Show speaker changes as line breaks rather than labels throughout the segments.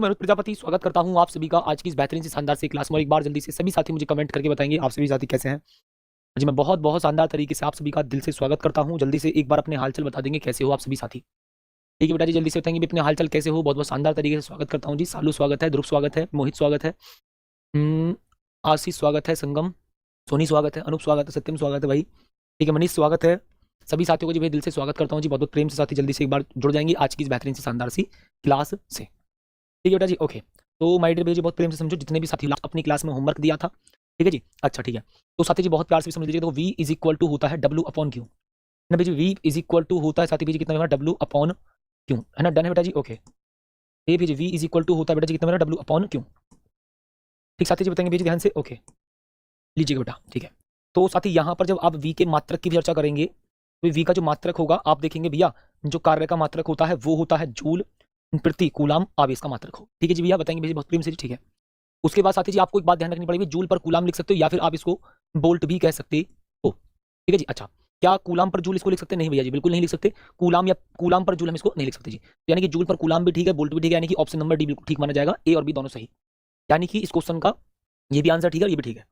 मैं अनुज प्रजापति स्वागत करता हूं आप सभी का आज की इस बेहतरीन से शानदार से क्लास में। और एक बार जल्दी से सभी साथी मुझे कमेंट करके बताएंगे आप सभी साथी कैसे हैं। जी मैं बहुत बहुत शानदार तरीके से आप सभी का दिल से स्वागत करता हूं। जल्दी से एक बार अपने हालचाल बता देंगे कैसे हो आप सभी साथी। ठीक है बेटा जी, जल्दी से बताएंगे भी अपने हालचाल कैसे हो। बहुत बहुत शानदार तरीके से स्वागत करता हूँ जी। सालू स्वागत है, ध्रुव स्वागत है, मोहित स्वागत है, आशीष स्वागत है, संगम, सोनी स्वागत है, अनूप स्वागत है, सत्यम स्वागत है भाई। ठीक है, मनीष स्वागत है। सभी साथियों को जी भाई दिल से स्वागत करता हूँ जी। बहुत बहुत प्रेम से साथी जल्दी से एक बार जुड़ जाएंगे आज की इस बेहतरीन से शानदार सी क्लास से। ठीक है बेटा जी, ओके। तो माय डियर भैया जी बहुत प्रेम से समझो, जितने भी साथी अपनी क्लास में होमवर्क दिया था, ठीक है जी। अच्छा ठीक है, तो साथी जी बहुत प्यार से समझ लीजिए। तो v इज इक्वल टू होता है W अपॉन क्यू ना भाई जी। v इज इक्वल टू होता है साथी भाई जी कितना मेरा W अपॉन क्यू, है ना। डन है बेटा जी, ओके। ये भी जी v इज इक्वल टू होता है बेटा जी कितना मेरा W अपॉन क्यू। ठीक साथी जी बताएंगे भैया जी ध्यान से, ओके लीजिएगा बेटा। ठीक है, तो साथी यहाँ पर जब आप v के मात्रक की भी चर्चा करेंगे तो v का जो मात्रक होगा आप देखेंगे भैया, जो कार्य का मात्रक होता है वो होता है जूल प्रति कूलाम आवेश का मात्रक हो। ठीक है जी भैया बताएंगे भैया बहुत प्रेम से जी। ठीक है, उसके बाद साथी जी आपको एक बात ध्यान रखनी पड़ेगी, जूल पर कूलाम लिख सकते हो या फिर आप इसको बोल्ट भी कह सकते हो। ठीक है जी। अच्छा, क्या कूलाम पर जूल इसको लिख सकते हैं? नहीं भैया जी बिल्कुल नहीं लिख सकते। कूलाम या कूलाम पर जूल हम इसको नहीं लिख सकते जी। यानी कि जूल पर कूलाम भी ठीक है, बोल्ट भी ठीक है, यानी कि ऑप्शन नंबर डी बिल्कुल ठीक माना जाएगा। ए और बी दोनों सही, यानी कि इस क्वेश्चन का ये भी आंसर ठीक है, ये भी ठीक है।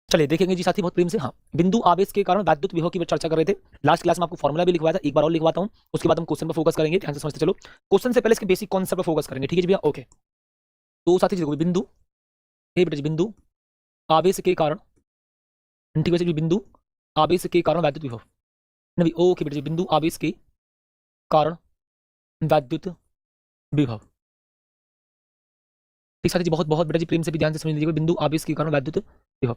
चलिए देखेंगे जी साथी बहुत प्रेम से। हाँ, बिंदु आवेश के कारण वैद्युत विभव की चर्चा कर रहे थे। लास्ट क्लास में आपको फॉर्मूला भी लिखवाया था, एक बार और लिखवाता हूँ, उसके बाद हम क्वेश्चन पर फोकस करेंगे। ध्यान से समझते चलो, क्वेश्चन से पहले इसके बेसिक कॉन्सेप्ट पर फोकस करेंगे। ठीक है जी भैया, ओके। तो साथी जी देखो, बिंदु बेटा जी बिंदु आवेश के कारण, ठीक है, बिंदु आवेश के कारण वैद्युत विभव नहीं, ओके बेटा जी, बिंदु आवेश के कारण वैद्युत विभव। ठीक साथी जी बहुत बहुत बेटा जी प्रेम से भी ध्यान से समझ लीजिएगा, बिंदु आवेश के कारण वैद्युत विभव।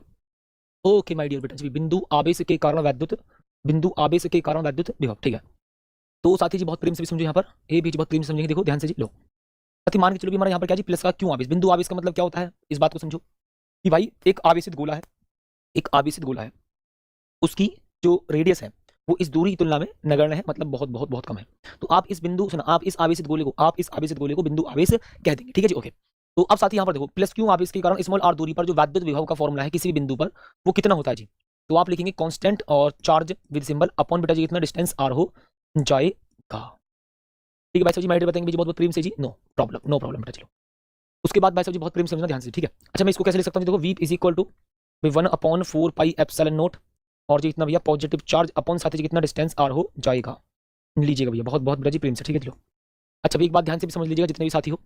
ओके माय डियर बेटा जी, बिंदु आवेश के कारण वैद्युत, बिंदु आवेश के कारण वैद्युत विभव। ठीक है, तो साथी जी बहुत प्रेम से भी समझो यहाँ पर, ए भी बहुत प्रेम से समझेंगे। देखो ध्यान से जी, लो साथी मान के चलो भी हमारा यहाँ पर क्या जी प्लस का क्यों आवेश। बिंदु आवेश का मतलब क्या होता है इस बात को समझो कि भाई एक आवेशित गोला है, एक आवेशित गोला है, उसकी जो रेडियस है वो इस दूरी की तुलना में नगण्य है, मतलब बहुत बहुत बहुत कम है। तो आप इस बिंदु सुना, आप इस आवेशित गोले को, आप इस आवेशित गोले को बिंदु आवेश कह देंगे। ठीक है जी, ओके। तो अब साथी यहाँ पर देखो, प्लस क्यों आवेश के कारण स्मॉल आर दूरी पर जो वैद्युत विभव का फॉर्मूला है किसी भी बिंदु पर वो कितना होता है जी। तो आप लिखेंगे कांस्टेंट और चार्ज विद सिंबल अपॉन बेटा जी कितना डिस्टेंस आर हो जाएगा। ठीक है भाई साहब जी, मैं बताएंगे जी बहुत बहुत प्रेम से जी, नो प्रॉब्लम, नो प्रॉब्लम बेटा। चलो उसके बाद भाई साहब जी बहुत प्रेम से समझना ध्यान से, ठीक है। अच्छा मैं इसको कैसे लिख सकता हूँ, देखो v is equal to 1/4 pi epsilon naught और जी कितना भैया पॉजिटिव चार्ज अपॉन साथ ही कितना डिस्टेंस आर हो जाएगा। लीजिएगा भैया बहुत बहुत बेटा जी प्रेम से, ठीक है। चलो अच्छा एक बात ध्यान से भी समझ लीजिएगा जितने भी साथी हो।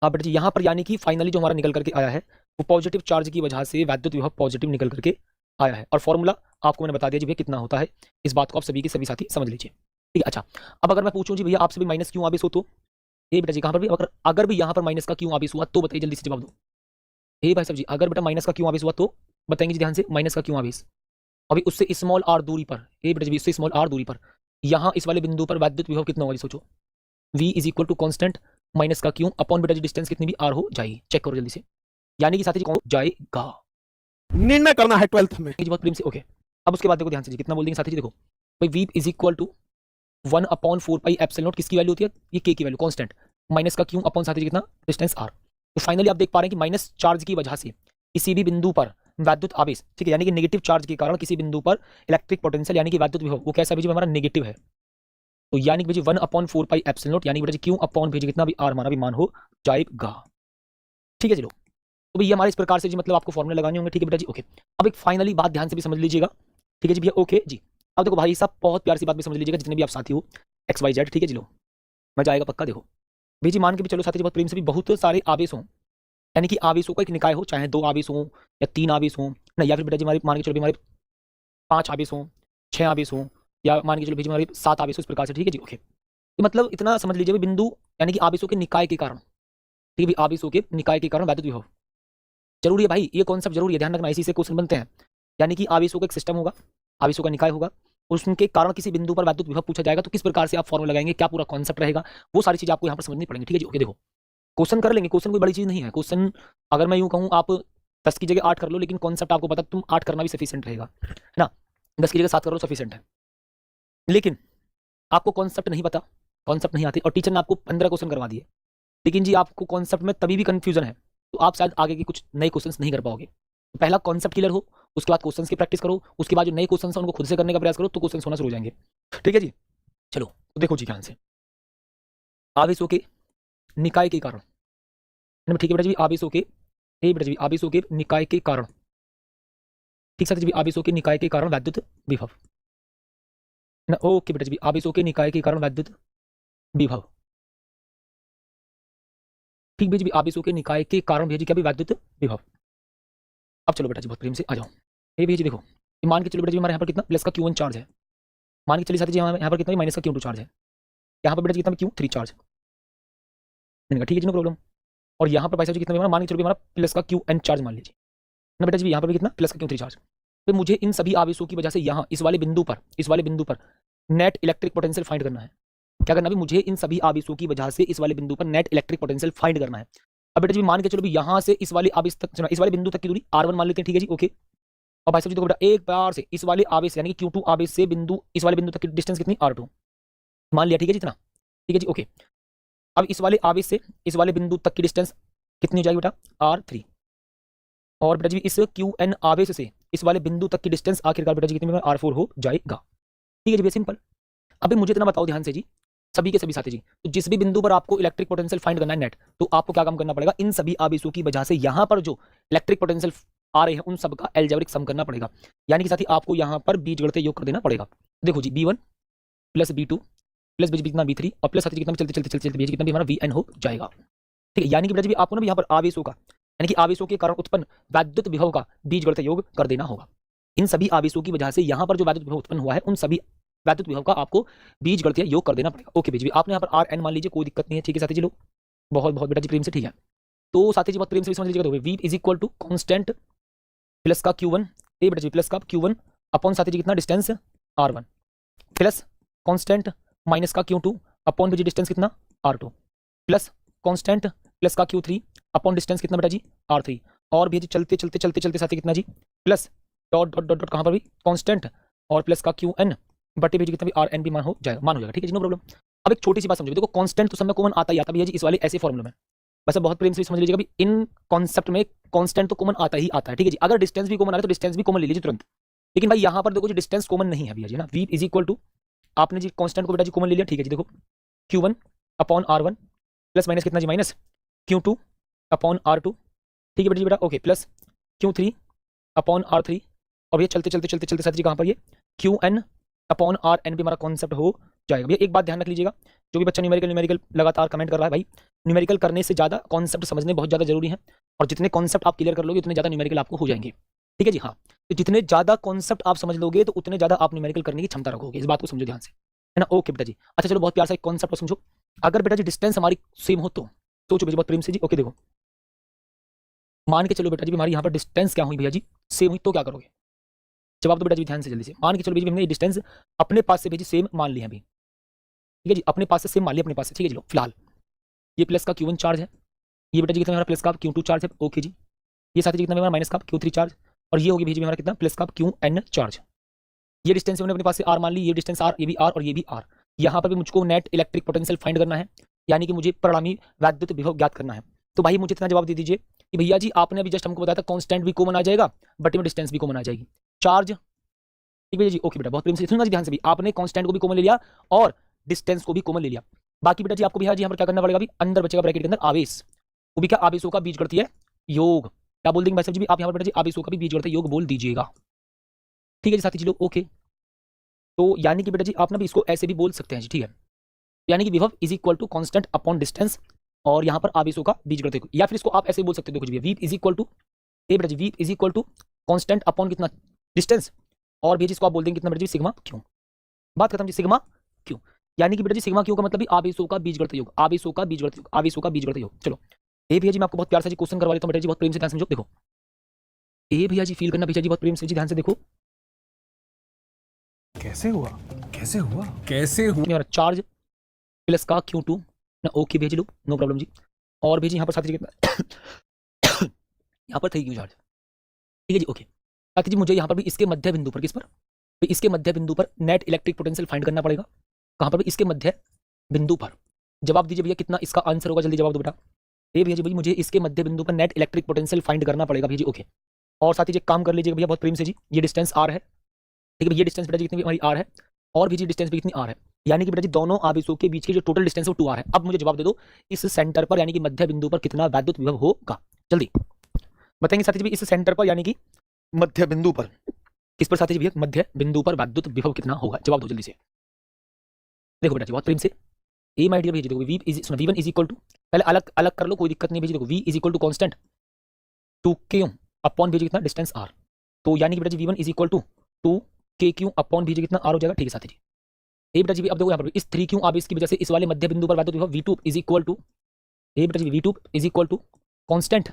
हाँ बेटा जी, यहाँ पर यानी कि फाइनली जो हमारा निकल करके आया है वो पॉजिटिव चार्ज की वजह से वैद्युत विभव पॉजिटिव निकल करके आया है, और फॉर्मूला आपको मैंने बता दिया जी भैया कितना होता है। इस बात को आप सभी के सभी साथी समझ लीजिए, ठीक है। अच्छा अब अगर मैं पूछूं जी भैया आपसे भी माइनस क्यों आवेश हो, तो ये बेटा जी कहाँ पर भी अगर भी यहाँ पर माइनस का क्यों आवेश हुआ तो बताइए जल्दी से जवाब दो। हे भाई साहब जी, अगर बेटा माइनस का क्यों आवेश हुआ तो बताएंगे जी ध्यान से, माइनस का क्यों आवेश। अभी उससे स्मॉल आर दूरी पर, ए बेटा जी उससे स्मॉल आर दूरी पर यहाँ इस वाले बिंदु पर वैद्युत विभव कितना होगा सोचो। v is equal to constant minus का क्यों अपॉन बेटा जी डिस्टेंस कितनी भी आर हो जाएगी, चेक करो जल्दी से। यानी कि साथी जी कौन जाएगा,
निर्णय करना है 12th में।
बहुत प्रेम से, ओके। अब उसके बाद देखो ध्यान से जी कितना बोल देंगे साथी जी, देखो भाई v is equal to 1/4 pi epsilon naught, किसकी वैल्यू होती है ये k की वैल्यू कांस्टेंट, माइनस का क्यों अपॉन साथी जी कितना डिस्टेंस r। तो फाइनली आप देख पा रहे हैं कि माइनस चार्ज की वजह से किसी भी बिंदु पर वैद्युत आवेश, ठीक है, यानी कि नेगेटिव चार्ज के कारण किसी बिंदु पर इलेक्ट्रिक पोटेंशियल यानी कि वैद्युत विभव वो कैसा भी हमारा नेगेटिव है। तो यानी कि 1/4 पाई एप्सिलॉन नॉट यानी कि क्यों अपॉन भेज कितना भी आर हमारा भी मान हो जाएगा। ठीक है चलो, तो भैया हमारे इस प्रकार से जी मतलब आपको फॉर्मूले लगाने होंगे, ठीक है बेटा जी, ओके। अब एक फाइनली बात ध्यान से भी समझ लीजिएगा, ठीक है जी भैया, ओके जी। अब देखो भाई साहब बहुत प्यार सी बात भी समझ लीजिएगा जितने भी आप साथी हो XYZ, ठीक है जी, लो मजा आएगा पक्का। देखो भाई जी मान के भी चलो साथी जी बहुत प्रेम से भी बहुत सारे आवेश हों, यानी कि आवेशों का एक निकाय हो, चाहे 2 आवेश हों या 3 आवेश हों ना, या फिर बेटा जी हमारे मान के चलो हमारे 5 आवेश हों, 6 आवेश हों, या मान के चलो भाई हमारे 7 आवेश इस प्रकार से, ठीक है जी, ओके। तो मतलब इतना समझ लीजिए बिंदु यानी कि आवेशों के निकाय के कारण, ठीक है, आवेशों के निकाय के कारण वैद्युत विभव जरूरी है भाई, ये कॉन्सेप्ट जरूरी है, ध्यान रखना, इसी से क्वेश्चन बनते हैं। यानी कि आवेशों का एक सिस्टम होगा, आवेशों का निकाय होगा, उसके कारण किसी बिंदु पर वैद्युत विभव पूछा जाएगा, तो किस प्रकार से आप फॉर्मूला लगाएंगे, क्या पूरा कॉन्सेप्ट रहेगा, वो सारी चीज आपको यहाँ पर समझनी पड़ेंगी, ठीक है जी, ओके। देखो क्वेश्चन कर लेंगे, क्वेश्चन कोई बड़ी चीज नहीं है। क्वेश्चन अगर मैं यूं कहूँ आप 10 की जगह 8 कर लो, लेकिन कॉन्सेप्ट आपको पता तुम 8 करना भी सफिशिएंट रहेगा, है ना। 10 की जगह 7 करो सफिशिएंट है, लेकिन आपको कॉन्सेप्ट नहीं पता, कॉन्सेप्ट नहीं आते और टीचर ने आपको 15 क्वेश्चन करवा दिए, लेकिन जी आपको कॉन्सेप्ट में तभी भी कंफ्यूजन है, तो आप शायद आगे के कुछ नए क्वेश्चंस नहीं कर पाओगे। तो पहला कॉन्सेप्ट क्लियर हो, उसके बाद क्वेश्चंस की प्रैक्टिस करो, उसके बाद जो नए क्वेश्चंस हैं उनको खुद से करने का प्रयास करो, तो क्वेश्चंस होना शुरू हो जाएंगे, ठीक है जी। चलो तो देखो जी ध्यान से, आवेशों के निकाय के कारण, ठीक है बेटा जी, आवेशों के ए बेटा जी आवेशों के निकाय के कारण, ठीक है जी, आवेशों के निकाय के कारण वैद्युत विभव ना, ओके बेटा जी, आवेशों के निकाय के कारण वैद्युत विभव, ठीक भैया जी, आवेशों के निकाय के कारण भैया जी क्या भी वैद्युत विभव। अब चलो बेटा जी बहुत प्रेम से आ जाओ, ये भैया जी देखो, मान के चलो बेटा जी हमारे यहाँ पर कितना प्लस का Q1 चार्ज है, मान के चलिए साथी जी यहाँ पर कितना माइनस का Q2 चार्ज है, यहाँ पर बेटा जी कितना Q3 चार्ज, मैंने कहा ठीक है जी नो प्रॉब्लम। और यहाँ पर पैसा जी कितना मान के चलो हमारा प्लस का Qn चार्ज मान लीजिए ना बेटा जी, यहाँ पर भी कितना प्लस का Q3 चार्ज। तो मुझे इन सभी आवेशों की वजह से यहाँ इस वाले बिंदु पर नेट इलेक्ट्रिक पोटेंशियल फाइंड करना है। क्या करना है, मुझे इन सभी आवेशों की वजह से इस वाले बिंदु पर नेट इलेक्ट्रिक पोटेंशियल फाइंड करना है। अब बेटा जी मान के चलो भी यहाँ से इस वाले आवेश तक, इस वाले बिंदु तक की दूरी R1 मान लेते हैं, ठीक है जी ओके। और भाई साहब जी देखो बेटा एक बार से इस वाले आवेश यानी कि Q2 आवेश से बिंदु इस वाले बिंदु तक की डिस्टेंस कितनी R2 मान लिया, ठीक है जी इतना, ठीक है जी ओके। अब इस वाले आवेश से इस वाले बिंदु तक की डिस्टेंस कितनी हो जाएगी बेटा R3, और बेटा जी इस Qn आवेश से इस वाले बिंदु तक की डिस्टेंस आखिरकार बेटा जी कितनी R4 हो जाएगा, ठीक है जी सिंपल। अभी मुझे इतना बताओ ध्यान से जी सभी के सभी साथी जी, तो जिस भी बिंदु पर आपको इलेक्ट्रिक पोटेंशियल फाइंड करना है नेट, तो आपको क्या काम करना पड़ेगा, इन सभी आवेशों की वजह से यहाँ पर जो इलेक्ट्रिक पोटेंशियल आ रहे हैं उन सब का एल्जेब्रिक सम करना पड़ेगा, यानी कि साथी आपको यहाँ पर बीजगणितीय योग कर देना पड़ेगा। देखो जी B1 प्लस B2 प्लस कितना B3 और प्लस साथी कितना चलते चलते चलते कितना भी हमारा Vn हो जाएगा, ठीक है। यानी कि बेटा जी आपको ना यहाँ पर आवेशों का यानी कि आवेशों के कारण उत्पन्न वैद्युत विभव का बीजगणितीय योग कर देना होगा। इन सभी आवेशों की वजह से यहाँ पर जो वैद्युत विभव उत्पन्न हुआ है उन सभी वैद्युत विभव का आपको बीजगणितीय योग कर देना पड़ेगा। ओके बेटा जी आपने यहाँ पर Rn मान लीजिए, कोई दिक्कत नहीं है, ठीक है साथी जी लोग बहुत बहुत बेटा जी प्रेम से, ठीक है। तो साथी जी बहुत प्रेम से भी समझ लीजिएगा, तो V is equal to constant plus का Q1 ए बेटा जी प्लस का Q1 अपॉन साथी जी कितना distance R1 plus constant minus का Q2 अपॉन बेटा जी डिस्टेंस कितना R2 प्लस कॉन्स्टेंट प्लस का Q3 अपॉन डिस्टेंस कितना बेटा जी R3, और भी चलते चलते चलते चलते साथी कितना जी plus dot dot dot dot कहाँ पर भी कॉन्स्टेंट और प्लस का Qn बटे भी कितना भी Rn भी मान हो जाएगा, ठीक है जी नो प्रॉब्लम। अब एक छोटी सी बात समझो, देखो कांस्टेंट तो सब में कॉमन आता ही आता है जी इस वाले ऐसे फॉर्मूले में, बस बहुत प्रेम से समझ लीजिएगा भी इन कॉन्सेप्ट में कांस्टेंट तो कॉमन आता ही आता है, ठीक है जी। अगर डिस्टेंस भी कॉमन आ रहा है तो डिस्टेंस भी कॉमन ले लीजिए तुरंत, लेकिन भाई यहाँ पर देखो जी डिस्टेंस कॉमन नहीं है भैया जी ना। V इज इक्वल टू आपने जी कांस्टेंट को बेटा जी कॉमन ले लिया, ठीक है जी देखो Q1 upon R1 plus minus कितना जी माइनस Q2 अपॉन R2, ठीक है बेटा जी बेटा okay, plus Q3 upon R3, और ये चलते चलते चलते चलते साथ जी कहाँ पर ये Qn अपॉन Rn भी हमारा कॉन्सेप्ट हो जाएगा। भैया एक बात ध्यान रख लीजिएगा, जो भी बच्चा न्यूमेरिकल लगातार कमेंट कर रहा है, भाई न्यूमेरिकल करने से ज़्यादा कॉन्सेप्ट समझने बहुत ज़्यादा जरूरी है, और जितने कॉन्सेप्ट आप क्लियर कर लोगे उतने ज़्यादा न्यूमेरिकल आपको हो जाएंगे, ठीक है जी हाँ। तो जितने ज़्यादा कॉन्सेप्ट आप समझ लोगे तो उतने ज़्यादा आप न्यूमेरिकल करने की क्षमता रखोगे, इस बात को समझो ध्यान से, है ना। ओके बेटा जी अच्छा चलो बहुत प्यार से एक कॉन्सेप्ट समझो, अगर बेटा जी डिस्टेंस हमारी सेम हो तो सोचो बेटा बहुत प्रेम से जी, ओके देखो मान के चलो बेटा जी हमारी यहाँ पर डिस्टेंस क्या हुई भैया जी सेम हुई, तो क्या करोगे, जवाब दो बेटा जी ध्यान से जल्दी से। मान के चलो बेटा जी हमने डिस्टेंस अपने पास से भेजी सेम मान लिया अभी, ठीक है जी अपने पास से सेम मान लिया अपने पास से, ठीक है जी लो फिलहाल ये प्लस का Q1 चार्ज है, ये बेटा जी कितना हमारा प्लस का Q2 चार्ज है, ओके जी ये साथ ही कितना हमारा माइनस का Q3 चार्ज, और ये होगी भेजी हमारा कितना प्लस का Qn चार्ज। ये डिस्टेंस हमने अपने पास से R मान ली, ये डिस्टेंस R, ये भी R और ये भी R। यहाँ पर भी मुझको नेट इलेक्ट्रिक पोटेंशियल फाइंड करना है, यानी कि मुझे परिणामी वैद्युत विभव ज्ञात करना है। तो भाई मुझे इतना जवाब दे दीजिए कि भैया जी आपने अभी जस्ट हमको बताया था कांस्टेंट भी कॉमन आ जाएगा बट में डिस्टेंस भी कॉमन आ जाएगी, चार्ज ठीक है जी ओके बेटा बहुत प्रेम से सुनना जी ध्यान से भी, आपने कांस्टेंट को भी कॉमन ले लिया और डिस्टेंस को भी कॉमन ले लिया। बाकी बेटा जी आपको भैया जी यहाँ पर क्या करना पड़ेगा, अभी अंदर बचेगा ब्रैकेट के अंदर आवेश, वो भी क्या आवेशों का बीजगणितीय योग, क्या बोल देंगे भाई साहब जी आप यहाँ पर बेटा जी आवेशों का भी बीजगणितीय योग बोल दीजिएगा, ठीक है जी साथी जी लोग ओके। तो यानी कि बेटा जी आप ना भी इसको ऐसे भी बोल सकते हैं जी, ठीक है, यानी कि विभव is equal to constant upon distance और यहाँ पर आवेशों का बीजगणितीय, या फिर इसको आप ऐसे बोल सकते हो, देखो जी वी इज इक्वल टू ए बेटा जी V is equal to constant upon कितना डिस्टेंस, और भी जिसको आप बोल देंगे कितना बेटा जी सिग्मा क्यू, बात खत्म जी सिग्मा क्यू। यानी कि बेटा जी सिग्मा क्यू का मतलब भी आवेशों का बीजगणितीय योग, आवेशों का बीजगणितीय योग, आवेशों का बीजगणितीय योग। चलो ए भैया जी मैं आपको बहुत प्यार से जी क्वेश्चन करवा लेता हूं बेटा जी बहुत प्रेम से ध्यान समझो, देखो ए भैया जी फील करना भैया जी बहुत प्रेम से जी ध्यान से देखो,
कैसे हुआ कैसे हुआ
मेरा चार्ज प्लस का Q2 ना, ओके भेज लो नो प्रॉब्लम जी, और भेजी यहाँ पर साथी जी कितना यहाँ पर 3 क्यू चार्ज, ठीक है जी ओके। साथी जी मुझे यहाँ पर भी इसके मध्य बिंदु पर, किस पर, तो इसके मध्य बिंदु पर नेट इलेक्ट्रिक पोटेंशियल फाइंड करना पड़ेगा, कहाँ पर भी इसके मध्य बिंदु पर। जवाब दीजिए भैया कितना इसका आंसर होगा, जल्दी जवाब दो बेटा। ए भैया जी भाई मुझे इसके मध्य बिंदु पर नेट इलेक्ट्रिक पोटेंशियल फाइंड करना पड़ेगा भैया जी ओके। और साथी जी काम कर लीजिएगा भैया बहुत प्रेम से जी, ये डिस्टेंस R है, ठीक है ये डिस्टेंस बेटा जी कितनी हमारी R है, और भी जी डिस्टेंस भी कितनी आर है, यानी कि बेटा जी दोनों आवेशों के बीच की जो टोटल डिस्टेंस है वो 2r है। अब मुझे जवाब दे दो इस सेंटर पर यानी कि मध्य बिंदु पर कितना वैद्युत विभव होगा, जल्दी बताएंगे साथी जी। इस सेंटर पर यानी कि मध्य बिंदु पर, किस पर साथी जी भैया, मध्य बिंदु पर वैद्युत विभव कितना होगा, जवाब दो जल्दी से। देखो बेटा जी बहुत प्रेम से, ए माय डियर भैया जी, देखो V is v1 is equal to, पहले अलग अलग कर लो कोई दिक्कत नहीं भैया जी। देखो v is equal to constant 2k upon भैया कितना डिस्टेंस r, तो यानी कि बेटा जी v1 is equal to 2k upon भैया कितना r हो जाएगा, ठीक है साथी जी। ए बेटा जी अब देखो यहाँ पर इस 3q आवेश की वजह से इस वाले मध्य बिंदु पर वैद्युत विभव v2 इज इक्वल टू, ए बेटा जी v2 is equal to constant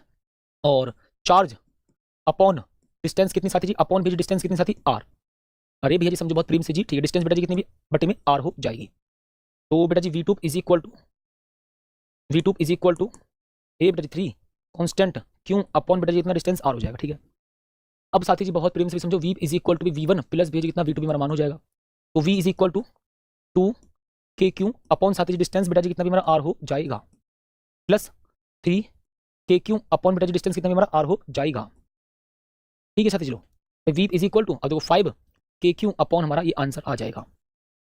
और चार्ज अपॉन डिस्टेंस कितनी साथी जी, अपॉन भैया डिस्टेंस कितनी साथी r। अरे भैया जी समझो बहुत प्रेम से जी, ठीक है डिस्टेंस बेटा जी कितनी भी बटे में r हो जाएगी, तो बेटा जी v2 इज इक्वल टू ए बेटा जी 3 कांस्टेंट q अपॉन बेटा जी इतना डिस्टेंस r हो जाएगा, ठीक है। अब साथी जी बहुत प्रेम से भी समझो v is equal to v1 plus भैया जी कितना v2 भी हमारा मान हो जाएगा, तो v is equal to 2kq upon साथी जी डिस्टेंस बेटा जी कितना भी हमारा r हो जाएगा, प्लस 3kq अपॉन बेटा जी डिस्टेंस कितना भी हमारा r हो जाएगा, ठीक है साथी जी। लो v इज इक्वल टू, अब देखो 5kq अपॉन हमारा ये आंसर आ जाएगा।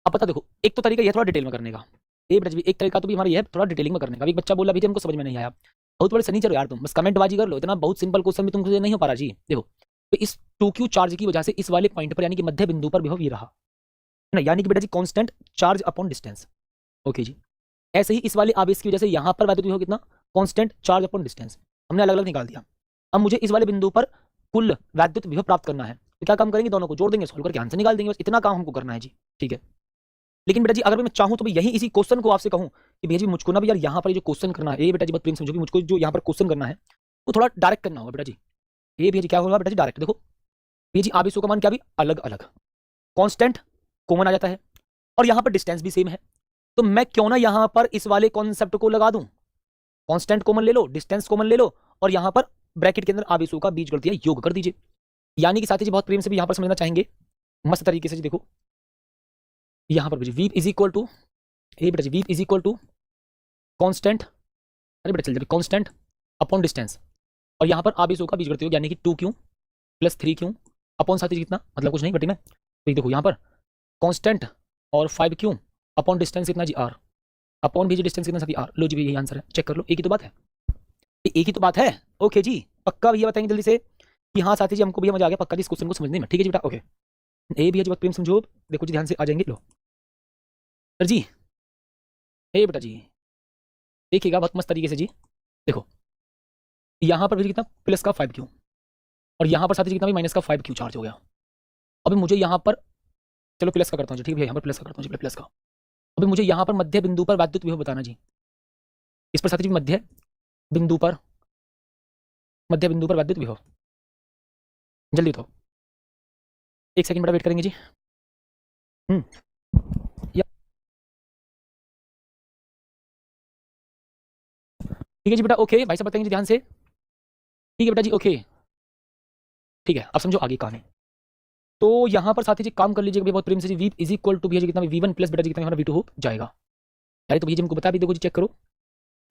अब पता देखो एक तो तरीका ये थोड़ा डिटेल में करने का, ए बेटा जी एक तरीका तो भी हमारा ये है थोड़ा डिटेलिंग में करने का। एक बच्चा बोला भी हमको समझ में नहीं आया, बहुत बड़े सनी चलो यार तुम बस कमेंट बाजी कर लो, इतना बहुत सिंपल क्वेश्चन भी तुमसे नहीं हो पा रहा जी। देखो तो इस 2q चार्ज की वजह से इस वाले पॉइंट पर यानी कि मध्य बिंदु पर विभव ये रहा है ना, यानी कि बेटा जी constant charge upon distance, okay जी। ऐसे ही इस वाले आवेश की वजह से यहाँ पर वैद्युत विभव कितना, कांस्टेंट चार्ज अपॉन डिस्टेंस, हमने अलग अलग निकाल दिया। अब मुझे इस वाले बिंदु पर कुल वैद्युत विभव प्राप्त करना है, तो क्या काम करेंगे, दोनों को जोड़ देंगे, सोल्व करके आंसर निकाल देंगे, बस इतना काम हमको करना है जी, ठीक है। लेकिन बेटा जी अगर मैं चाहूं तो यही इसी क्वेश्चन को आपसे कहूं कि भैया जी मुझको ना भी यार यहाँ पर जो क्वेश्चन करना है, ये बेटा जी बहुत प्रेम समझो भी मुझको जो यहाँ पर क्वेश्चन करना है वो थोड़ा डायरेक्ट करना होगा बेटा जी। ये भैया जी क्या होगा बेटा जी डायरेक्ट, देखो भैया जी आवेशों का मान क्या भी अलग अलग, कांस्टेंट कॉमन आ जाता है और यहाँ पर डिस्टेंस भी सेम है, तो मैं क्यों ना यहाँ पर इस वाले कॉन्सेप्ट को लगा दूं, कांस्टेंट कॉमन ले लो, डिस्टेंस कॉमन ले लो और यहाँ पर ब्रैकेट के अंदर आवेशों का बीजगणित या योग कर दीजिए। यानी कि साथी जी बहुत प्रेम से भी यहाँ पर समझना चाहेंगे मस्त तरीके से जी। देखो यहाँ पर v इज इक्वल टू, ए बेटा जी v is equal to constant, अरे बेटा चल जाए कांस्टेंट अपॉन डिस्टेंस और यहाँ पर आवेशों का बीजगणित योग यानी कि 2q प्लस 3q अपॉन साथी जी कितना, मतलब कुछ नहीं बटे में, तो देखो यहाँ पर कांस्टेंट और 5q अपॉन डिस्टेंस कितना जी r, अपॉन भी जी डिस्टेंस कितना साथी r। लो जी यही आंसर है, चेक कर लो, एक ही तो बात है, एक ही तो बात है, ओके जी। पक्का भैया बताएंगे जल्दी से कि हाँ साथी जी हमको भैया मजा आ गया पक्का जी इस क्वेश्चन को समझने में, ठीक है जी बेटा, ओके। ए भैया जी बहुत प्रेम समझो, देखो जी ध्यान से आ जाएंगे, लो सर जी ए बेटा जी देखिएगा बहुत मस्त तरीके से जी। देखो यहाँ पर भी कितना प्लस का 5q और यहाँ पर साथ ही कितना भी माइनस का 5q चार्ज हो गया। अभी मुझे यहाँ पर चलो प्लस का करता हूँ जी, ठीक है यहाँ पर प्लस का करता हूँ जी, प्लस का। अभी मुझे यहाँ पर मध्य बिंदु पर वैद्युत विभव बताना जी, इस पर साथ ही मध्य बिंदु पर वैद्युत विभव, जल्दी तो 1 सेकंड बेटा वेट करेंगे जी। ठीक है जी बेटा, ओके भाई साहब बताएंगे जी ध्यान से, ठीक है बेटा जी, ओके ठीक है। अब समझो आगे कहानी, तो यहाँ पर साथी जी काम कर लीजिएगा बहुत प्रेम से जी, v इज इक्वल टू भैया जी कितना v1 प्लस बेटा जी कितना हमारा v2 हो जाएगा। यार तो भैया जी हमको बता भी देखो जी, चेक करो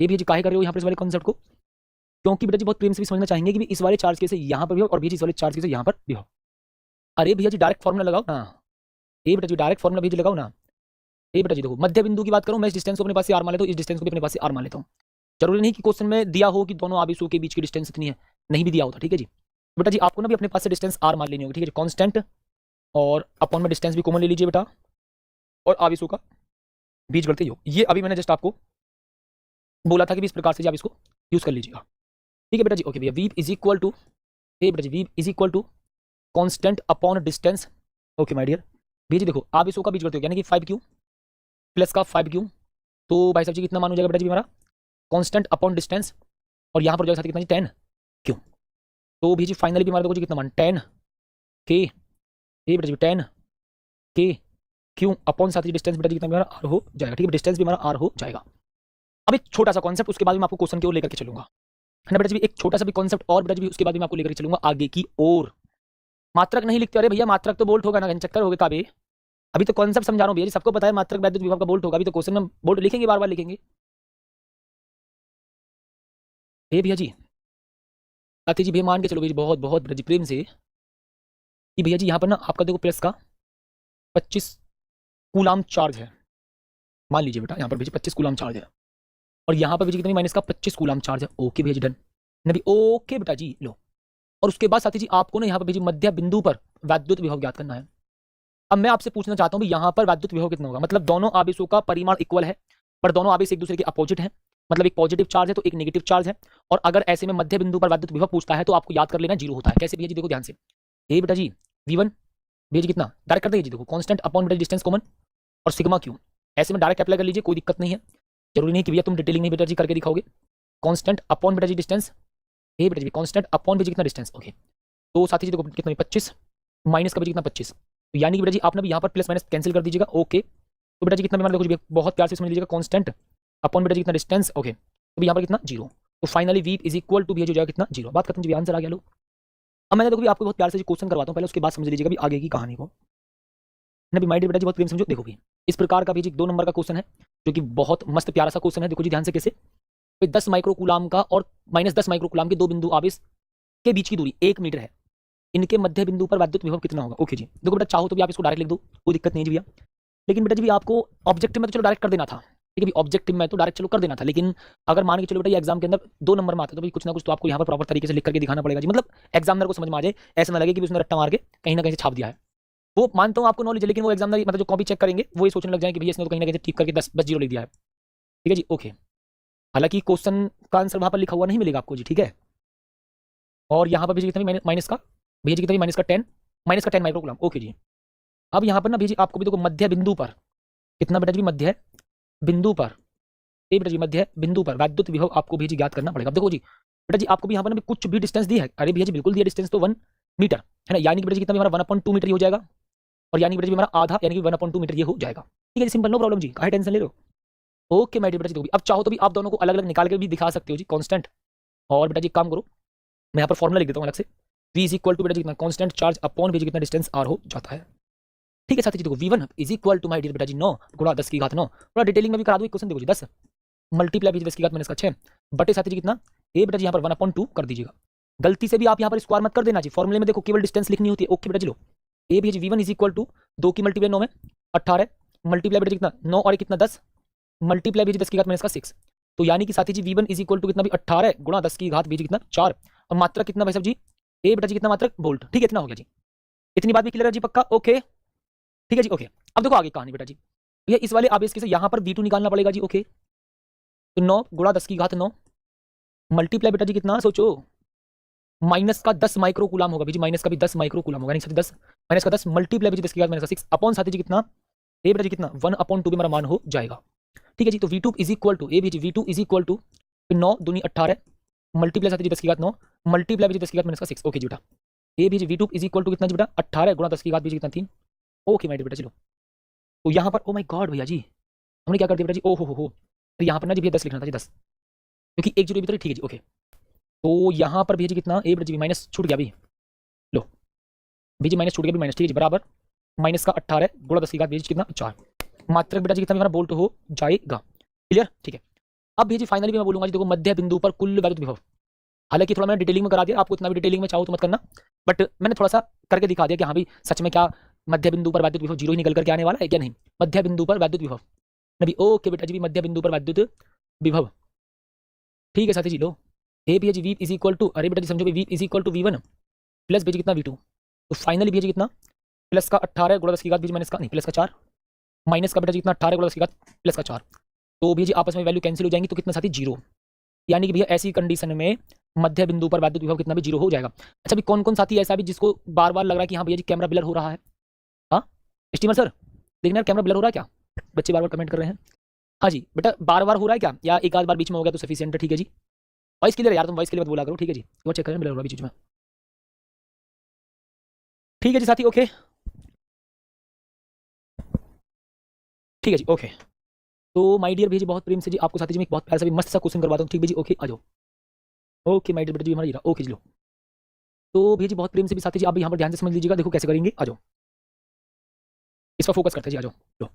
ये भैया जी काहे कर रहे हो यहाँ पर इस वाले कॉन्सेप्ट को, क्योंकि बेटा जी बहुत प्रेम से भी समझना चाहेंगे कि इस वाले चार्ज के से यहाँ पर भी हो और भैया जी इस वाले चार्ज के से यहाँ पर भी हो। अरे भैया जी डायरेक्ट फॉर्मुला लगाओ ना, ये बेटा जी डायरेक्ट फॉर्मुला भैया जी लगाओ ना। ये बेटा जी देखो मध्य बिंदु की बात करूँ मैं, इस डिस्टेंस को अपने पास से r मान लेता हूँ, इस डिस्टेंस को भी अपने पास से r मान लेता हूँ। जरूरी नहीं कि क्वेश्चन में दिया हो कि दोनों आवेशों के बीच की डिस्टेंस इतनी है, नहीं भी दिया होता, ठीक है जी। बेटा जी आपको ना भी अपने पास से डिस्टेंस r मान लेनी होगी, ठीक है, कांस्टेंट और अपॉन में डिस्टेंस भी कॉमन ले लीजिए बेटा और आवेशों का बीजगणित योग, ये अभी मैंने जस्ट आपको बोला था कि इस प्रकार से आप इसको यूज कर लीजिएगा, ठीक है बेटा जी, ओके भैया। v इज इक्वल टू, ए बेटा जी v is equal to constant upon distance, okay my dear. भैया जी देखो आवेशों का बीजगणित योग यानी कि 5q प्लस का 5q, तो भाई साहब जी कितना मान हो जाएगा बेटा जी हमारा कांस्टेंट अपॉन डिस्टेंस और यहाँ पर जो है कितना जी 10q, तो भी जी फाइनली भी हमारा देखो जी कितना मान 10k, ये बेटा जी 10k क्यों अपॉन साथ ही डिस्टेंस बेटा जी कितना हमारा r हो जाएगा, ठीक है, डिस्टेंस भी हमारा r हो जाएगा। अब एक छोटा सा कॉन्सेप्ट उसके बाद मैं आपको क्वेश्चन की ओर लेकर के चलूंगा, है ना बेटा जी, एक छोटा सा भी कॉन्सेप्ट और बेटा जी उसके बाद मैं आपको लेकर चलूंगा आगे की ओर। मात्रक नहीं लिखते, अरे भैया मात्रक तो बोल्ट होगा ना, चक्कर होगा काबे, अभी तो कॉन्सेप्ट समझा रहा हूँ भैया जी, सबको पता है मात्रक वैद्युत विभव का बोल्ट होगा, अभी तो क्वेश्चन में बोल्ट लिखेंगे, बार बार लिखेंगे। हे भैया जी साथी जी भैया मान के चलो भैया बहुत बहुत बेटा जी प्रेम से कि भैया जी यहाँ पर ना आपका देखो प्लस का 25 कूलाम चार्ज है, मान लीजिए बेटा यहाँ पर भैया 25 कूलाम चार्ज है, और यहाँ पर भैया कितनी माइनस का 25 कूलाम चार्ज है। ओके भैया जी डन, नहीं ओके बेटा जी लो। और उसके बाद साथी जी आपको ना यहाँ पर भैया मध्य बिंदु पर वैद्युत विभव ज्ञात करना है। अब मैं आपसे पूछना चाहता हूँ यहाँ पर वैद्युत विभव कितना होगा, मतलब दोनों आवेशों का परिमाण इक्वल है, पर दोनों आवेश एक दूसरे के अपोजिट है, मतलब एक पॉजिटिव चार्ज है तो एक नेगेटिव चार्ज है। और अगर ऐसे में मध्य बिंदु पर वैद्युत विभव पूछता है तो आपको याद कर लेना जीरो होता है। कैसे भैया जी देखो ध्यान से, ए बेटा जी V1 भैया जी कितना डायरेक्ट कर देंगे जी, देखो कांस्टेंट अपॉन बेटा डिस्टेंस कॉमन और सिग्मा क्यू, ऐसे में डायरेक्ट अप्लाई कर लीजिए, कोई दिक्कत नहीं है। जरूरी नहीं कि भैया तुम डिटेलिंग नहीं बेटा जी करके दिखाओगे। कांस्टेंट अपॉन बेटा जी डिस्टेंस, ए बेटा जी कांस्टेंट अपॉन बेटा जी कितना डिस्टेंस, ओके। तो साथी जी देखो कितना 25 माइनस का बेटा कितना 25, तो यानी कि बेटा जी आपने भी यहाँ पर प्लस माइनस कैंसिल कर दीजिएगा। ओके तो बेटा जी कितना भी मान देखो जी बहुत प्यार से समझ लीजिएगा, कांस्टेंट अपॉन बेटा जी कितना डिस्टेंस, ओके। तो यहाँ पर कितना जीरो, तो finally V is equal to भैया जो जाएगा कितना जीरो। बात खत्म जी, आंसर आ गया लो। अब मैंने देखो भी आपको बहुत प्यार से क्वेश्चन करवाता हूँ, पहले उसके बाद समझ लीजिएगा भी आगे की कहानी को। नबी माइंड बेटा जी बहुत प्रेम समझो। देखो भी इस प्रकार का भी जी 2 नंबर का क्वेश्चन है जो कि बहुत मस्त प्यारा सा क्वेश्चन है। देखो जी ध्यान से कैसे, 10 माइक्रोकूलाम का और -10 माइक्रोकूलाम के दो बिंदु आवेश के बीच की दूरी 1 मीटर है, इनके मध्य बिंदु पर वैद्युत विभव कितना होगा। ओके जी देखो बेटा चाहो तो भी आप इसको डायरेक्ट लिख दो, कोई दिक्कत नहीं है जी भैया, लेकिन बेटा जी भी आपको ऑब्जेक्टिव में तो चलो डायरेक्ट कर देना था, ठीक है भी ऑब्जेक्टिव में तो डायरेक्ट चलो कर देना था, लेकिन अगर मान के चलो बेटा ये एग्जाम के अंदर 2 नंबर में आता तो भी कुछ ना कुछ तो आपको यहाँ पर प्रॉपर तरीके से लिख करके दिखाना पड़ेगा जी, मतलब एग्जामिनर को समझ में आ जाए, ऐसा ना लगे कि उसने रट्टा मार के कहीं ना कहीं से छाप दिया है। वो मानता हूँ आपको नॉलेज है, लेकिन वो एग्जामिनर मतलब जो कॉपी चेक करेंगे वो ये सोचने लग जाए कि भैया इसने तो कहीं ना कहीं ठीक करके 10 जीरो लिख दिया है, ठीक है जी ओके। हालांकि क्वेश्चन का आंसर वहां पर लिखा हुआ नहीं मिलेगा आपको जी, ठीक है। और यहाँ पर भैया कितना माइनस का भैया जी कितना -10 माइक्रोकूलम, ओके जी। अब यहाँ पर ना भैया जी आपको भी देखो मध्य बिंदु पर कितना बेटा जी मध्य बिंदु पर, ए बेटा जी मध्य बिंदु पर वैद्युत विभव आपको भैया जी ज्ञात करना पड़ेगा। अब देखो जी बेटा जी आपको भी यहाँ पर ना कुछ भी डिस्टेंस दी है, अरे भैया जी बिल्कुल दिया डिस्टेंस तो 1 मीटर है ना, यानी कि बेटा जी कितना भी हमारा 1/2 मीटर ही हो जाएगा, और यानी कि बेटा जी हमारा आधा यानी कि 1/2 मीटर ये हो जाएगा, ठीक है जी सिंपल नो प्रॉब्लम जी, काहे टेंशन ले रहे हो। ओके माय डियर बेटा जी, अब चाहो तो भी आप दोनों को अलग अलग निकाल के भी दिखा सकते हो जी कांस्टेंट। और बेटा जी काम करो, मैं यहाँ पर फॉर्मूला लिख देता हूँ अलग से, V इज इक्वल टू बेटा जी कितना कांस्टेंट चार्ज अपॉन बेटा जी कितना डिस्टेंस R हो जाता है, ठीक है साथी जी। देखो V1 is equal to my dear बेटा जी 9 गुणा 10 की घात 9, थोड़ा डिटेलिंग में भी करा दूँ क्वेश्चन। देखो जी 10 मल्टीप्लाई बेटा 10 की घात -6 बटे साथी जी कितना ए बेटा जी यहाँ पर 1/2 कर दीजिएगा। गलती से भी आप यहाँ पर स्क्वायर मत कर देना जी, फॉर्मूले में देखो केवल डिस्टेंस लिखनी होती है। ओके बेटा जी लो, ए बेटा जी V1 इज इक्वल टू 2 की मल्टीप्लाई 9 में 18 मल्टीप्लाई बेटा जी कितना 9 और कितना 10 मल्टीप्लाई बेटा 10 की घात -6, तो यानी कि साथी जी V1 इज इक्वल टू कितना भी 18 गुणा 10 की घात बेटा कितना 4, और मात्रक कितना भाई साहब जी ए बेटा जी कितना मात्रक वोल्ट, ठीक है इतना हो गया जी, इतनी बात भी क्लियर है जी पक्का, ओके ठीक है जी ओके। अब देखो आगे कहानी बेटा जी, ये इस वाले आवेश के से यहाँ पर V2 निकालना पड़ेगा जी, ओके। तो 9 गुणा 10 की घात 9 मल्टीप्लाई बेटा जी कितना सोचो माइनस का 10 माइक्रोकूलम होगा, माइनस का भी 10 माइक्रोकूलम होगा, नहीं 10 माइनस का 10 मल्टीप्लाई बेटा 10 की घात -6 अपॉन साथी जी कितना ए बेटा जी कितना 1/2 मेरा मान हो जाएगा, ठीक है जी। तो V2 इज इक्वल टू ए V2 इज इक्वल टू 9 दूनी 18 मल्टीप्लाई साथी जी 10 की घात 9 मल्टीप्लाई बेटा 10 की घात -6, ओके जी बेटा ए V2 इज इक्वल टू कितना जी बेटा 18 गुणा 10 की घात कितना 3, ओके माय डियर बेटा चलो। तो यहाँ पर ओ माय गॉड भैया जी हमने क्या कर दिया बेटा जी, ओ हो तो यहाँ पर ना जी भैया 10 लिखना था जी 10, क्योंकि एक जीरो भी तो ठीक है जी ओके। तो यहाँ पर भैया जी कितना ए बेटा जी माइनस छूट गया भी, लो भैया जी माइनस छूट गया भी माइनस, ठीक है जी बराबर माइनस का 18 गुणा 10 की घात भैया जी कितना 4, मात्रक बेटा जी कितना हमारा बोल्ट हो जाएगा, क्लियर ठीक है। अब भैया जी फाइनली मैं बोलूंगा जी देखो मध्य बिंदु पर कुल वैद्युत विभव, हालांकि थोड़ा मैंने डिटेलिंग में करा दिया, आपको इतना भी डिटेलिंग में चाहो तो मत करना, बट मैंने थोड़ा सा करके दिखा दिया कि हाँ भी सच में क्या मध्य बिंदु पर वैद्युत विभव जीरो ही निकल करके आने वाला है क्या नहीं, मध्य बिंदु पर वैद्युत विभव नबी, ओके बेटा जी भी मध्य बिंदु पर वैद्युत विभव, ठीक है साथी जी लो ए भैया जी V इज इक्वल टू, अरे बेटा जी समझो V is equal to V1 plus भैया जी कितना V2, तो फाइनली भैया जी कितना प्लस का 18 गुणा 10 की घात भैया माइनस का नहीं प्लस का 4 माइनस का बेटा जी कितना 18 गुणा 10 की घात प्लस का 4, तो भैया जी आपस में वैल्यू कैंसिल हो जाएंगी, तो कितना साथी जीरो, यानी कि भैया ऐसी कंडीशन में मध्य बिंदु पर वैद्युत विभव कितना भी जीरो हो जाएगा। अच्छा भी कौन कौन साथी ऐसा भी जिसको बार बार लग रहा है कि हाँ भैया जी कैमरा ब्लर हो रहा है, हाँ स्टीमर सर देखना यार कैमरा ब्लर हो रहा है क्या, बच्चे बार बार कमेंट कर रहे हैं, हाँ जी बेटा बार बार हो रहा है क्या, या एक आध बार बीच में हो गया तो सफिशिएंट है, ठीक है जी। वॉइस क्लियर यार, तुम वॉइस क्लियर मत बोला करो, ठीक है जी वो चेक करें ब्लर हो रहा है बीच में, ठीक है जी साथी ओके, ठीक है जी ओके। तो माय डियर भैया जी बहुत प्रेम से जी आपको साथी जी मैं एक बहुत प्यारा सा भी मस्त सा क्वेश्चन करवाता हूँ, ठीक है जी ओके आ जाओ, ओके माय डियर बेटा जी हमारा ये ओके जी लो। तो भैया जी बहुत प्रेम से भी साथी जी आप यहाँ पर ध्यान से समझ लीजिएगा, देखो कैसे करेंगे, आ जाओ इस पर फोकस करते हैं जी, आ जाओ लो।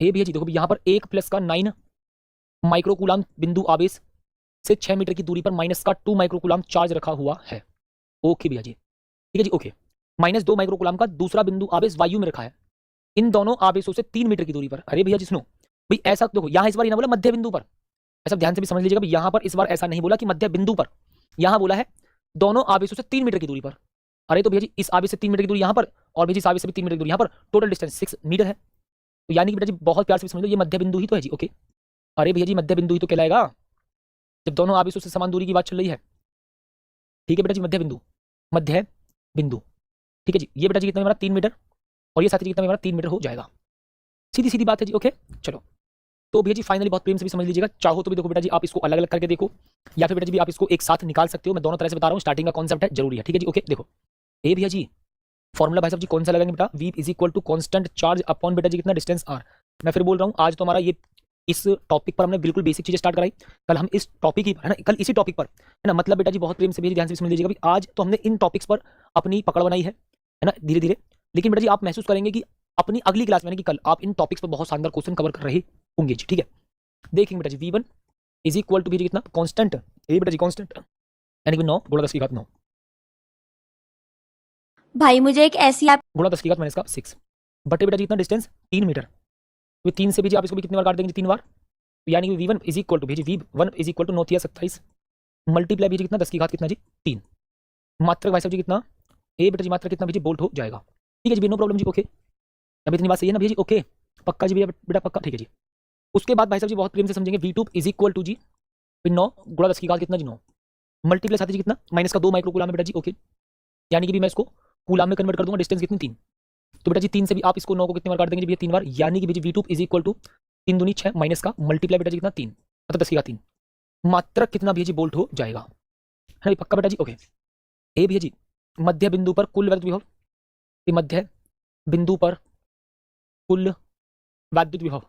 ये भैया जी देखो यहाँ पर 1 प्लस का 9 माइक्रोकूलम बिंदु आवेश से 6 मीटर की दूरी पर माइनस का 2 माइक्रोकूलम चार्ज रखा हुआ है, ओके भैया जी ठीक है जी ओके। -2 माइक्रोकूलम का दूसरा बिंदु आवेश वायु में रखा है, इन दोनों आवेशों से 3 मीटर की दूरी पर। अरे भैया जी सुनो भाई, ऐसा देखो यहाँ इस बार ना बोला मध्य बिंदु पर, ऐसा ध्यान से भी समझ लीजिएगा भाई, यहाँ पर इस बार ऐसा नहीं बोला कि मध्य बिंदु पर, यहाँ बोला है दोनों आवेशों से 3 मीटर की दूरी पर। अरे तो भैया जी इस आवेश से 3 मीटर की दूरी यहाँ पर, और भैया जी इस आवेश से भी 3 मीटर की दूरी यहाँ पर, टोटल डिस्टेंस 6 मीटर है। तो यानी कि बेटा जी बहुत प्यार से समझ लो, ये मध्य बिंदु ही तो है जी। ओके, अरे भैया जी मध्य बिंदु ही तो कहलाएगा जब दोनों आवेशों से समान दूरी की बात चल रही है। ठीक है बेटा जी, मध्य बिंदु, मध्य बिंदु। ठीक है जी, ये बेटा जी कितना हमारा 3 मीटर, और ये साथी जी कितना हमारा 3 मीटर हो जाएगा। सीधी सीधी बात है जी। ओके चलो, तो भैया जी फाइनली बहुत प्रेम से भी समझ लीजिएगा, चाहो तो भी देखो बेटा जी आप इसको अलग अलग करके देखो, या फिर बेटा जी भी आप इसको एक साथ निकाल सकते हो। मैं दोनों तरह से बता रहा हूँ, स्टार्टिंग का कॉन्सेप्ट है, जरूरी है। ठीक है जी। ओके देखो, ए भैया जी फॉर्मुला भाई साहब जी कौन सा लगाएंगे बेटा, V is equal to constant charge upon बेटा जी कितना डिस्टेंस आर। मैं फिर बोल रहा हूँ, आज तो हमारा ये इस टॉपिक पर हमने बिल्कुल बेसिक चीजें स्टार्ट कराई, कल हम इस टॉपिक ही है ना, कल इसी टॉपिक पर है ना, मतलब बेटा जी बहुत प्रेम से भी ध्यान से समझ लीजिएगा भाई, आज तो हमने इन टॉपिक्स पर अपनी पकड़ बनाई है ना, धीरे धीरे। लेकिन बेटा जी आप महसूस करेंगे कि अपनी अगली क्लास में यानी कि कल आप इन टॉपिक्स पर बहुत शानदार क्वेश्चन कवर कर रहे होंगे जी। ठीक है, देखेंगे बेटा जी, V1 इज इक्वल टू भी कितना कांस्टेंट, ये बेटा जी कांस्टेंट यानी कि 9 गुणा 10 की घात 9,
भाई मुझे एक ऐसी आप
गुणा 10 की घात माइनस का 6 बटे बेटा जी कितना डिस्टेंस 3 मीटर। तो 3 से भी जी आप इसको भी कितनी बार काट देंगे, 3 बार। तो यानी कि V1 इज इक्वल टू भेजी V1 इज इक्वल टू 9 या 27 मल्टीप्लाई भेजी कितना 10 की घात कितना जी 3, मात्रक भाई साहब जी कितना ए बेटा जी मात्रक कितना भेजी बोल्ट हो जाएगा। ठीक है जी, नो प्रॉब्लम जी। ओके, अभी इतनी बात सही है ना भैया जी। ओके पक्का जी भैया बेटा पक्का। ठीक है जी, उसके बाद भाई साहब जी बहुत प्रेम से समझेंगे, V2 इज इक्वल टू जी 9 गुणा 10 की घात कितना जी 9 मल्टीप्लाई साथ ही कितना माइनस का 2 माइक्रो कूलाम बेटा जी। ओके, यानी कि भी मैं इसको कूलाम में कन्वर्ट कर दूंगा, डिस्टेंस कितनी 3। तो बेटा जी 3 से भी आप इसको 9 को कितनी बार काट देंगे भैया 3 बार, यानी कि V2 इज इक्वल टू 3 दूनी 6 माइनस का मल्टीप्लाई बेटा जी कितना 3, मतलब 10 की घात 3, मात्रक कितना भैया जी बोल्ट हो जाएगा, है ना पक्का बेटा जी। ओके, ए भैया जी मध्य बिंदु पर कुल वैद्युत विभव, मध्य बिंदु पर कुल वैद्युत विभव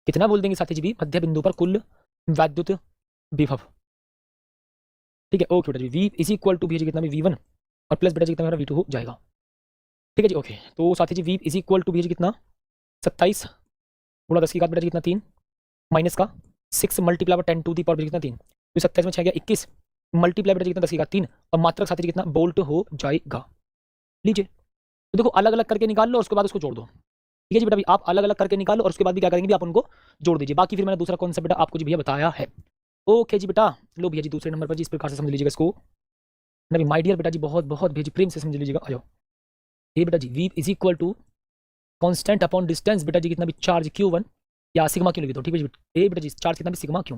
कितना बोल देंगे साथी जी भी, मध्य बिंदु पर कुल वैद्युत विभव। ठीक है ओके बेटा जी, V इज इक्वल टू भैया जी कितना भी V1 और प्लस बेटा जी कितना मेरा V2 हो जाएगा। ठीक है जी। ओके, तो साथी जी V इज इक्वल टू भैया जी कितना 27 गुणा 10 की घात बेटा जी कितना 3 माइनस का 6 multiply by 10 to the power कितना 3, तो 27 में 6 गया 21 मल्टीप्लाई बेटा जी कितना 10 की घात 3 और मात्रक साथी जी कितना बोल्ट हो जाएगा। लीजिए, तो देखो अलग अलग करके निकाल लो और उसके बाद उसको जोड़ दो। ठीक है जी बेटा, भी आप अलग अलग करके निकालो और उसके बाद भी क्या करेंगे भी आप उनको जोड़ दीजिए। बाकी फिर मैंने दूसरा कॉन्सेप्ट बेटा आपको जी भैया बताया है। ओके जी बेटा, लो भैया जी दूसरे नंबर पर जी इस प्रकार से समझ लीजिएगा इसको ना, माय डियर बेटा जी बहुत बहुत भैया जी प्रेम से समझ लीजिएगा। आ जाओ, ये बेटा जी V is equal to constant upon distance बेटा जी कितना भी चार्ज Q1 या सिग्मा क्यों लिख दो। ठीक है जी, ए बेटा जी चार्ज कितना भी सिग्मा क्यों।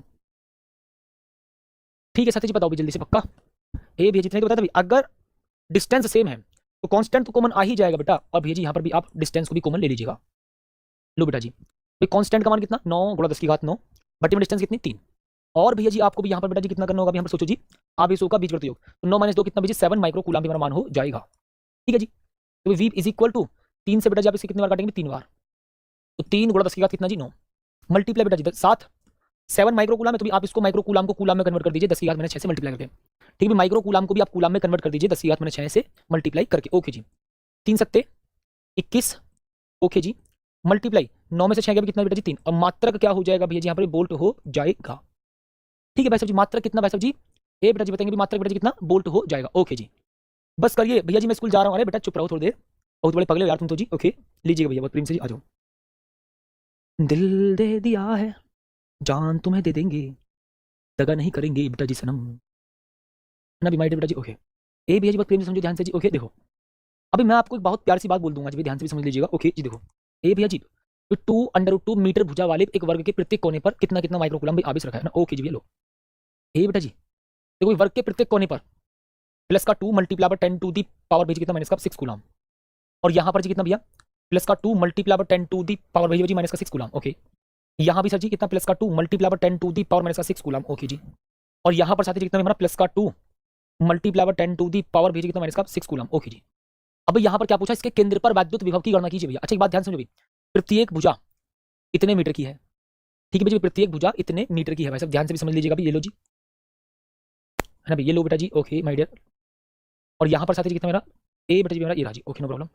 ठीक है साथी जी बताओ भी जल्दी से पक्का, ए भैया जितने को बताया था अगर डिस्टेंस सेम है तो कांस्टेंट तो कॉमन आ ही जाएगा बेटा, और भैया जी यहाँ पर भी आप डिस्टेंस को भी कॉमन ले लीजिएगा। लो बेटा जी, तो कांस्टेंट का मान कितना 9 गुणा 10 की घात 9 बटे में डिस्टेंस कितनी 3, और भैया जी आपको भी यहाँ पर बेटा जी कितना करना होगा, यहाँ पर सोचो जी आवेशों का बीजगणित योग, तो 9 माइनस 2 कितना भैया 7 माइक्रो कूलम भी हमारा मान हो जाएगा। ठीक है जी, तो V इज इक्वल टू 3 से बेटा जी आप इसे कितनी बार काटेंगे 3 बार, तो 3 गुणा 10 की घात कितना जी 9 मल्टीप्लाई बेटा जी 7 माइक्रो कूलम है, तो भी आप इसको माइक्रो कूलम को कूलम में कन्वर्ट कर दीजिए 10 की घात मैंने 6 से मल्टीप्लाई करके। ठीक है, माइक्रो कूलम को भी आप कूलम में कन्वर्ट कर दीजिए 10 की घात मैंने 6 से मल्टीप्लाई करके। ओके जी, 3 सत्ते 21, ओके जी मल्टीप्लाई 9 में से 6 गया कितना बेटा जी 3, और मात्रक क्या हो जाएगा भैया जी यहाँ पर बोल्ट हो जाएगा। ठीक है भाई साहब जी, मात्रक कितना भाई साहब जी, ए बेटा जी बताएंगे भी मात्रक बेटा जी कितना बोल्ट हो जाएगा। ओके जी, बस करिए भैया जी, मैं स्कूल जा रहा हूँ। अरे बेटा चुप रहो थोड़ी देर, बहुत बड़े पगले हो यार तुम तो जी। ओके लीजिएगा भैया बहुत प्रेम से जी, आ जाओ। दिल दे दिया है जान तुम्हें दे देंगे, दगा नहीं करेंगे बेटा जी सनम ना भी माइट बेटा जी। ओके, ए भैया जी बहुत प्रेम से समझो ध्यान से जी। ओके देखो, अभी मैं आपको एक बहुत प्यार सी बात बोल दूंगा जी, ध्यान से भी समझ लीजिएगा। ओके जी देखो, ए भैया जी 2 मीटर भुजा वाले एक वर्ग के प्रत्येक कोने पर कितना कितना माइक्रो कूलम भी आवेश रखा है ना। ओके जी भैया लो, ए बेटा जी देखो वर्ग के प्रत्येक कोने पर प्लस का 2 multiply by 10 to the power भेजी कितना माइनस का 6 कूलम, और यहाँ पर जी कितना भैया प्लस का 2 multiply by 10 to the power भेजी जी माइनस का 6 कूलम। ओके, यहाँ भी सर जी कितना प्लस का 2 multiply by 10 to the power minus का 6 कूलम। ओके जी, और यहाँ पर साथ ही कितना हमारा प्लस का 2 multiply by 10 to the power भेजी कितना माइनस का 6 कूलम। ओके जी, अब यहाँ पर क्या पूछा, इसके केंद्र पर वैद्युत विभव की गणना कीजिए भैया। अच्छा एक बात ध्यान समझो, प्रत्येक भुजा इतने मीटर की है। ठीक है भैया, प्रत्येक भुजा इतने मीटर की है भाई साहब, ध्यान से भी समझ लीजिएगा भी। ये लो जी, है ना भाई, ये लो बेटा जी। ओके माय डियर, और यहाँ पर साथी जी कितना मेरा ए बेटा जी मेरा ये रहा जी। Okay no problem.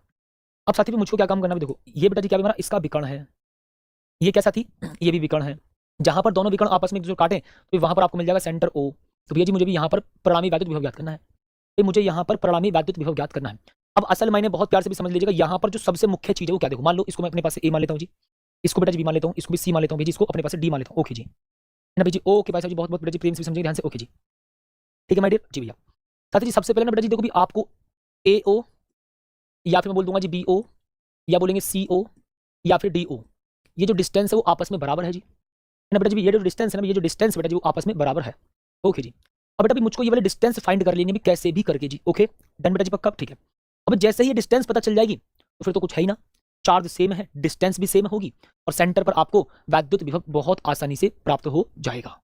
अब साथी भी मुझको क्या काम करना है, देखो ये बेटा जी क्या मेरा इसका विकर्ण है, ये क्या साथी ये भी विकर्ण है। जहाँ पर दोनों विकर्ण आपस में एक दूसरे काटें तो वहाँ पर आपको मिल जाएगा सेंटर O। तो भैया जी मुझे भी यहाँ पर परिणामी वैद्युत विभव ज्ञात करना है, मुझे यहाँ पर परिणामी वैद्युत विभव ज्ञात करना है। अब असल मायने बहुत प्यार से भी समझ लीजिएगा, यहाँ पर जो सबसे मुख्य चीज है वो क्या, देखो मान लो इसको मैं अपने पास ए मान लेता हूँ जी, इसको बेटा जी बी मान लेता हूँ, इसको भी सी मान लेता हूँ जी, इसको अपने पास डी मान लेता हूँ। ओके जी, है ना भाई जी, ओके भाई साहब जी, बहुत बहुत बेटा जी प्रेम से भी समझिए ध्यान से। ओके जी ठीक है माय डियर जी भैया। साथ ही जी सबसे पहले ना बेटा जी देखो भी आपको ए ओ या फिर मैं बोल दूंगा जी बी ओ या बोलेंगे सी ओ या फिर डी ओ, ये जो डिस्टेंस है वो आपस में बराबर है जी, है ना बेटा जी, ये जो डिस्टेंस है ना, ये जो डिस्टेंस बेटा जी वो आपस में बराबर है। ओके जी, अब बेटा भी मुझको ये वाले डिस्टेंस फाइंड कर लेनी है भी कैसे भी करके जी। ओके डन बेटा जी पक्का, ठीक है। अब जैसे ही ये डिस्टेंस पता चल जाएगी तो फिर तो कुछ है ही ना, चार्ज सेम है, डिस्टेंस भी सेम होगी और सेंटर पर आपको वैद्युत विभव बहुत आसानी से प्राप्त हो जाएगा।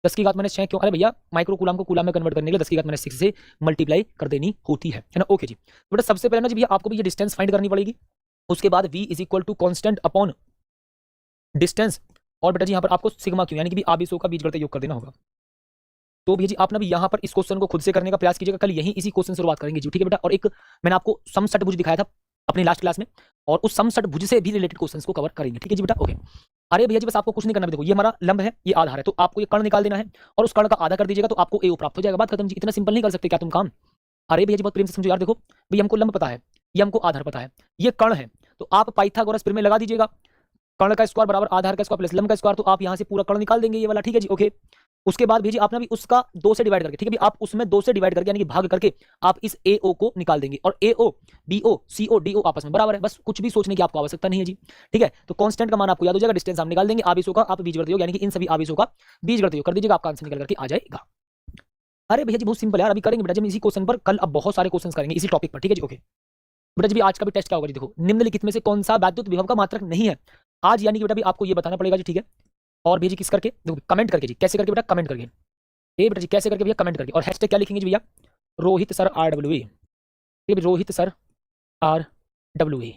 10 की घात माइनस 6 क्यों, अरे भैया माइक्रो कूलम को कूलम में कन्वर्ट करने के लिए 10 की घात माइनस 6 से मल्टीप्लाई कर देनी होती है ना। ओके जी, तो बेटा सबसे पहले ना जी भैया आपको भी ये डिस्टेंस फाइंड करनी पड़ेगी, उसके बाद v is equal to constant upon distance, और बेटा जी यहाँ पर आपको सिग्मा क्यों यानी कि भी आवेशों का बीजगणित योग कर देना होगा। तो भैया जी आप ना भी यहाँ पर इस क्वेश्चन को खुद से करने का प्रयास कीजिएगा, कल यही इसी क्वेश्चन से शुरुआत करेंगे जी, ठीक है बेटा। और एक मैंने आपको सम षटभुज दिखाया था अपनी लास्ट क्लास में, और उस सम षटभुज से भी रिलेटेड क्वेश्चंस को कवर करेंगे, ठीक है जी बेटा। ओके, अरे भैया जी बस आपको कुछ नहीं करना, देखो ये हमारा लंब है, ये आधार है, तो आपको ये कर्ण निकाल देना है और उस कर्ण का आधा कर दीजिएगा तो आपको ए प्राप्त हो जाएगा, बात खत्म जी। इतना सिंपल नहीं कर सकते क्या तुम काम? अरे भैया जी बहुत प्रेम से समझो यार, देखो भैया हमको लंब पता है, ये हमको आधार पता है, ये कर्ण है, तो आप पाइथागोरस प्रमेय लगा दीजिएगा, कर्ण का स्क्वायर बराबर आधार का स्क्वायर प्लस लंब का स्क्वायर, तो आप यहाँ से पूरा कर्ण निकाल देंगे ये वाला, ठीक है जी। ओके, उसके बाद भेजिए आपने भी उसका 2 से डिवाइड करके, ठीक है, आप उसमें 2 से डिवाइड करके यानी कि भाग करके आप इस AO को निकाल देंगे, और AO BO CO DO आपस में बराबर है, बस कुछ भी सोचने की आपको आवश्यकता नहीं है जी, ठीक है। तो कांस्टेंट का मान आपको याद हो जाएगा, डिस्टेंस हम निकाल देंगे, आवेशों का आप बीजगणित योग यानी कि इन सभी आवेशों का बीजगणित योग कर दीजिएगा, आपका आंसर निकल करके आ जाएगा। अरे भैया जी बहुत सिंपल यार, अभी करेंगे बेटा जी इसी क्वेश्चन पर, कल अब बहुत सारे क्वेश्चन करेंगे इसी टॉपिक पर, ठीक है जी। ओके बेटा जी आज का भी टेस्ट क्या होगा जी, देखो निम्नलिखित में से कौन सा वैद्युत विभव का मात्रक नहीं है आज, यानी कि बेटा भी आपको ये बताना पड़ेगा जी, ठीक है। और भैया जी किस करके, देखो कमेंट करके जी, कैसे करके बेटा, कमेंट करके, ए बेटा जी कैसे करके भैया, कमेंट करके, और हैशटैग क्या लिखेंगे जी भैया, रोहित सर RWA, ठीक है रोहित सर RWA,